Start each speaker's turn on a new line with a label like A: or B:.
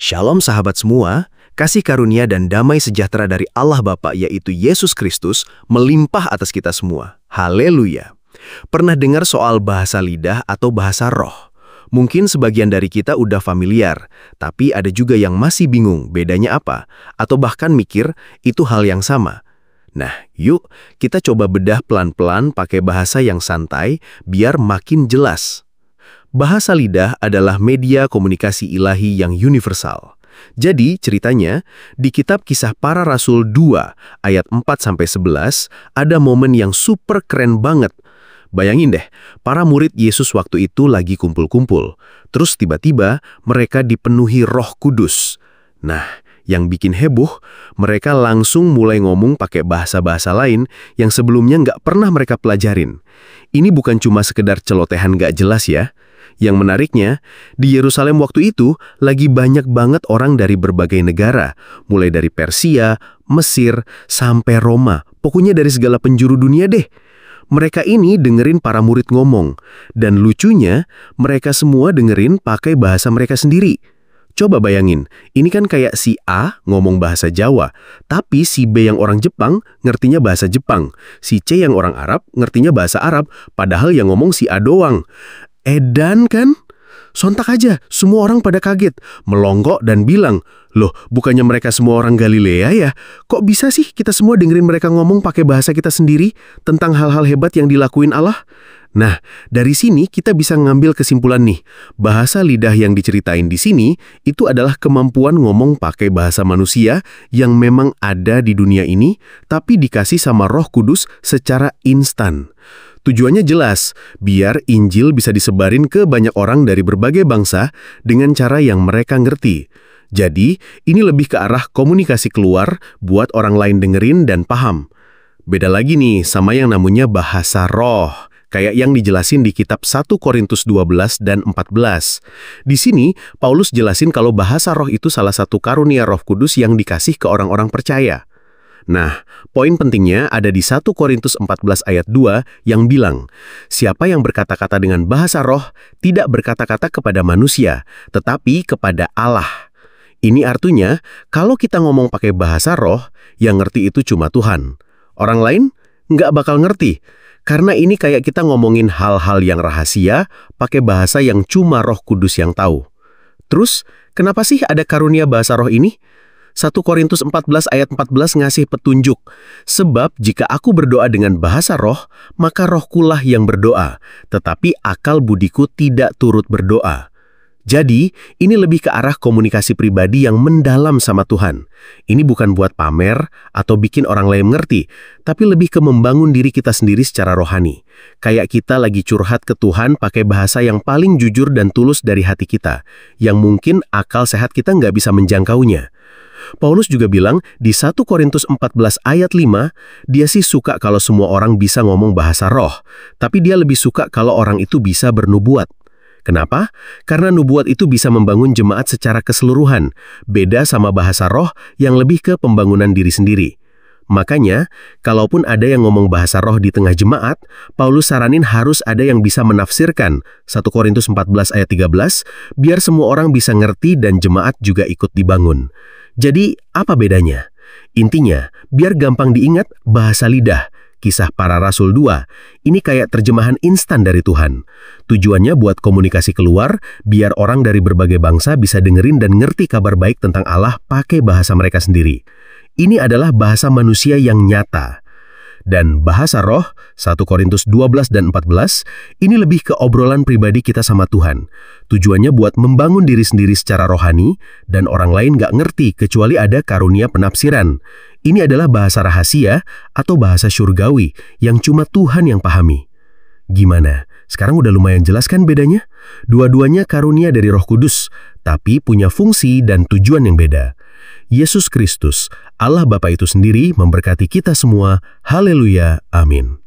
A: Shalom sahabat semua, kasih karunia dan damai sejahtera dari Allah Bapa yaitu Yesus Kristus melimpah atas kita semua. Haleluya. Pernah dengar soal bahasa lidah atau bahasa roh? Mungkin sebagian dari kita udah familiar, tapi ada juga yang masih bingung bedanya apa, atau bahkan mikir itu hal yang sama. Nah, yuk kita coba bedah pelan-pelan pakai bahasa yang santai biar makin jelas. Bahasa lidah adalah media komunikasi ilahi yang universal. Jadi ceritanya, di kitab Kisah Para Rasul 2 ayat 4-11 ada momen yang super keren banget. Bayangin deh, para murid Yesus waktu itu lagi kumpul-kumpul. Terus tiba-tiba mereka dipenuhi Roh Kudus. Nah, yang bikin heboh, mereka langsung mulai ngomong pakai bahasa-bahasa lain yang sebelumnya nggak pernah mereka pelajarin. Ini bukan cuma sekedar celotehan nggak jelas ya. Yang menariknya, di Yerusalem waktu itu lagi banyak banget orang dari berbagai negara, mulai dari Persia, Mesir, sampai Roma. Pokoknya dari segala penjuru dunia deh. Mereka ini dengerin para murid ngomong, dan lucunya mereka semua dengerin pakai bahasa mereka sendiri. Coba bayangin, ini kan kayak si A ngomong bahasa Jawa, tapi si B yang orang Jepang ngertinya bahasa Jepang, si C yang orang Arab ngertinya bahasa Arab, padahal yang ngomong si A doang. Edan kan? Sontak aja, semua orang pada kaget, melonggok dan bilang, "Loh, bukannya mereka semua orang Galilea ya? Kok bisa sih kita semua dengerin mereka ngomong pakai bahasa kita sendiri tentang hal-hal hebat yang dilakuin Allah?" Nah, dari sini kita bisa ngambil kesimpulan nih, bahasa lidah yang diceritain di sini itu adalah kemampuan ngomong pakai bahasa manusia yang memang ada di dunia ini, tapi dikasih sama Roh Kudus secara instan. Tujuannya jelas, biar Injil bisa disebarin ke banyak orang dari berbagai bangsa dengan cara yang mereka ngerti. Jadi, ini lebih ke arah komunikasi keluar buat orang lain dengerin dan paham. Beda lagi nih sama yang namanya bahasa roh, kayak yang dijelasin di kitab 1 Korintus 12 dan 14. Di sini, Paulus jelasin kalau bahasa roh itu salah satu karunia Roh Kudus yang dikasih ke orang-orang percaya. Nah, poin pentingnya ada di 1 Korintus 14 ayat 2 yang bilang, "Siapa yang berkata-kata dengan bahasa roh tidak berkata-kata kepada manusia, tetapi kepada Allah." Ini artinya, kalau kita ngomong pakai bahasa roh, yang ngerti itu cuma Tuhan. Orang lain nggak bakal ngerti, karena ini kayak kita ngomongin hal-hal yang rahasia pakai bahasa yang cuma Roh Kudus yang tahu. Terus, kenapa sih ada karunia bahasa roh ini? 1 Korintus 14 ayat 14 ngasih petunjuk. Sebab jika aku berdoa dengan bahasa roh, maka rohkulah yang berdoa, tetapi akal budiku tidak turut berdoa. Jadi, ini lebih ke arah komunikasi pribadi yang mendalam sama Tuhan. Ini bukan buat pamer atau bikin orang lain ngerti, tapi lebih ke membangun diri kita sendiri secara rohani. Kayak kita lagi curhat ke Tuhan pakai bahasa yang paling jujur dan tulus dari hati kita, yang mungkin akal sehat kita nggak bisa menjangkaunya. Paulus juga bilang di 1 Korintus 14 ayat 5, dia sih suka kalau semua orang bisa ngomong bahasa roh, tapi dia lebih suka kalau orang itu bisa bernubuat. Kenapa? Karena nubuat itu bisa membangun jemaat secara keseluruhan, beda sama bahasa roh yang lebih ke pembangunan diri sendiri. Makanya, kalaupun ada yang ngomong bahasa roh di tengah jemaat, Paulus saranin harus ada yang bisa menafsirkan 1 Korintus 14 ayat 13, biar semua orang bisa ngerti dan jemaat juga ikut dibangun. Jadi, apa bedanya? Intinya, biar gampang diingat, bahasa lidah, Kisah Para Rasul 2, ini kayak terjemahan instan dari Tuhan. Tujuannya buat komunikasi keluar, biar orang dari berbagai bangsa bisa dengerin dan ngerti kabar baik tentang Allah pakai bahasa mereka sendiri. Ini adalah bahasa manusia yang nyata. Dan bahasa roh, 1 Korintus 12 dan 14, ini lebih ke obrolan pribadi kita sama Tuhan. Tujuannya buat membangun diri sendiri secara rohani, dan orang lain nggak ngerti kecuali ada karunia penafsiran. Ini adalah bahasa rahasia atau bahasa syurgawi yang cuma Tuhan yang pahami. Gimana? Sekarang udah lumayan jelas kan bedanya? Dua-duanya karunia dari Roh Kudus, tapi punya fungsi dan tujuan yang beda. Yesus Kristus, Allah Bapa itu sendiri memberkati kita semua. Haleluya, amin.